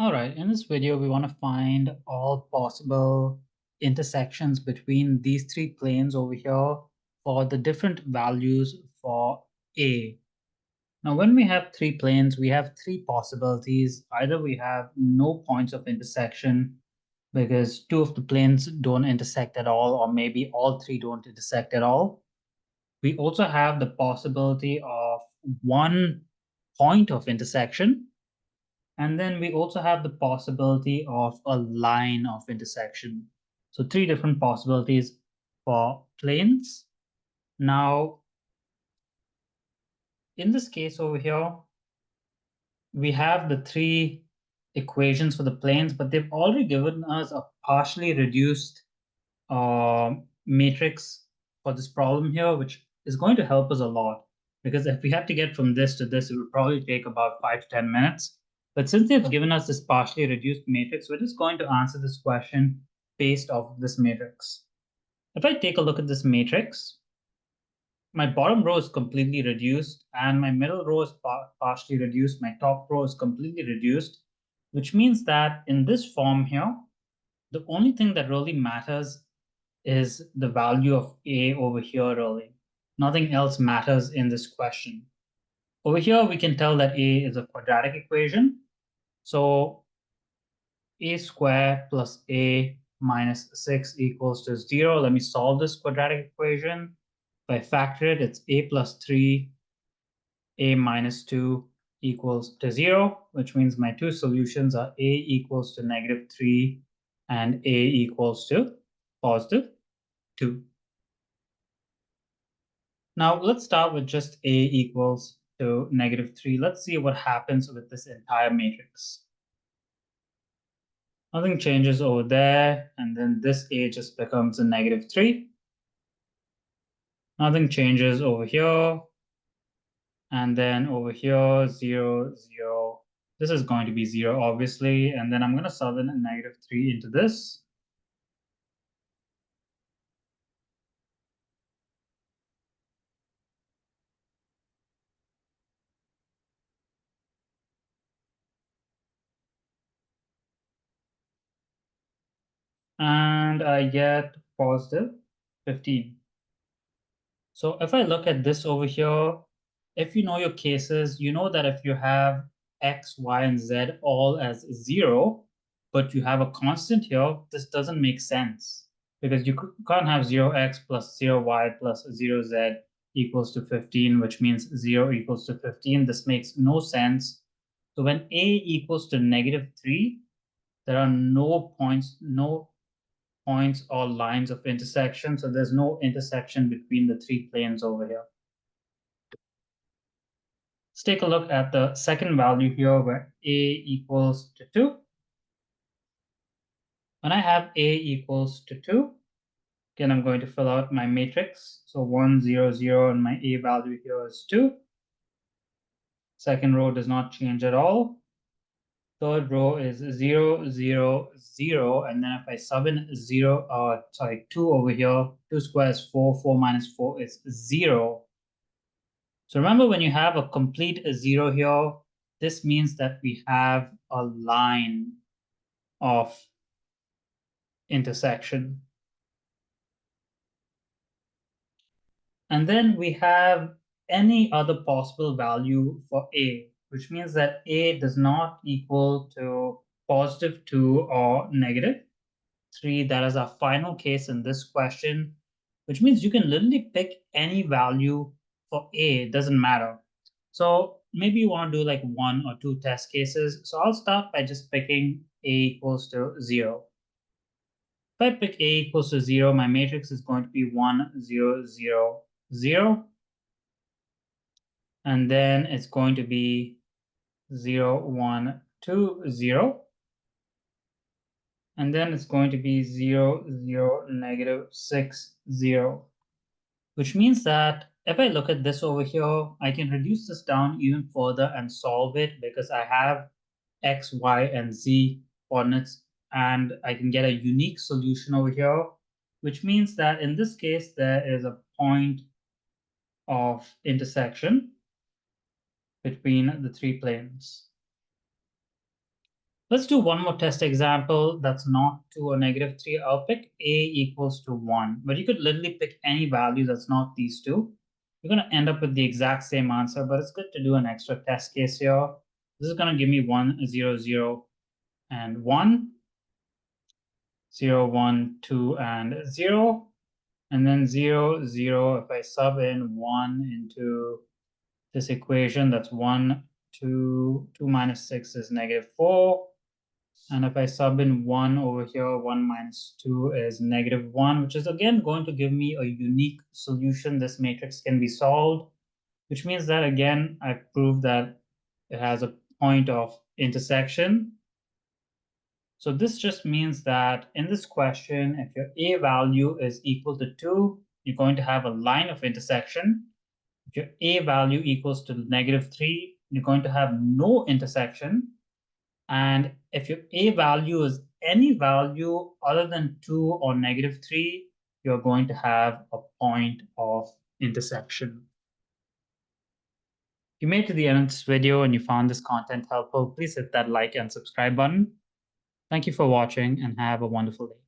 All right, in this video, we want to find all possible intersections between these three planes over here for the different values for A. Now, when we have three planes, we have three possibilities. Either we have no points of intersection because two of the planes don't intersect at all, or maybe all three don't intersect at all. We also have the possibility of one point of intersection. And then we also have the possibility of a line of intersection. So three different possibilities for planes. Now, in this case over here, we have the three equations for the planes, but they've already given us a partially reduced matrix for this problem here, which is going to help us a lot. Because if we had to get from this to this, it would probably take about 5 to 10 minutes. But since they've given us this partially reduced matrix, we're just going to answer this question based off of this matrix. If I take a look at this matrix, my bottom row is completely reduced, and my middle row is partially reduced. My top row is completely reduced, which means that in this form here, the only thing that really matters is the value of A over here really. Nothing else matters in this question. Over here, we can tell that A is a quadratic equation. So A squared plus A minus 6 equals to 0. Let me solve this quadratic equation. If I factor it, it's A plus 3, A minus 2 equals to 0, which means my two solutions are A equals to -3 and A equals to +2. Now let's start with just A equals to -3. Let's see what happens with this entire matrix. Nothing changes over there, and then this A just becomes a -3. Nothing changes over here, and then over here, 0, 0. This is going to be 0, obviously, and then I'm going to sub in a -3 into this. And I get positive 15. So if I look at this over here, if you know your cases, you know that if you have x, y, and z all as 0, but you have a constant here, this doesn't make sense because you can't have 0x plus 0y plus 0z equals to 15, which means 0 equals to 15. This makes no sense. So when a equals to -3, there are no points or lines of intersection. So there's no intersection between the three planes over here. Let's take a look at the second value here where A equals to 2. When I have A equals to 2, again, I'm going to fill out my matrix. So 1, 0, 0, and my A value here is 2. Second row does not change at all. Third row is 0, 0, 0, and then if I sub in 2 over here, 2 squared is 4, 4 minus 4 is 0. So remember, when you have a complete 0 here, this means that we have a line of intersection. And then we have any other possible value for A, which means that A does not equal to +2 or -3. That is our final case in this question, which means you can literally pick any value for A, it doesn't matter. So maybe you want to do like 1 or 2 test cases. So I'll start by just picking A equals to 0. If I pick A equals to 0, my matrix is going to be 1, 0, 0, 0. And then it's going to be 0, 1, 2, 0. And then it's going to be 0, 0, -6, 0. Which means that if I look at this over here, I can reduce this down even further and solve it because I have x, y, and z coordinates, and I can get a unique solution over here, which means that in this case, there is a point of intersection between the three planes. Let's do one more test example that's not 2 or -3. I'll pick a equals to 1, but you could literally pick any value that's not these two. You're going to end up with the exact same answer, but it's good to do an extra test case here. This is going to give me 1, 0, 0, and 1, 0, 1, 2, and 0, and then 0, 0. If I sub in 1 into this equation, that's 1, 2, 2 minus 6 is -4. And if I sub in 1 over here, 1 minus 2 is -1, which is again going to give me a unique solution. This matrix can be solved, which means that again, I've proved that it has a point of intersection. So this just means that in this question, if your A value is equal to 2, you're going to have a line of intersection. If your A value equals to -3, you're going to have no intersection. And if your A value is any value other than 2 or -3, you're going to have a point of intersection. If you made it to the end of this video and you found this content helpful, please hit that like and subscribe button. Thank you for watching and have a wonderful day.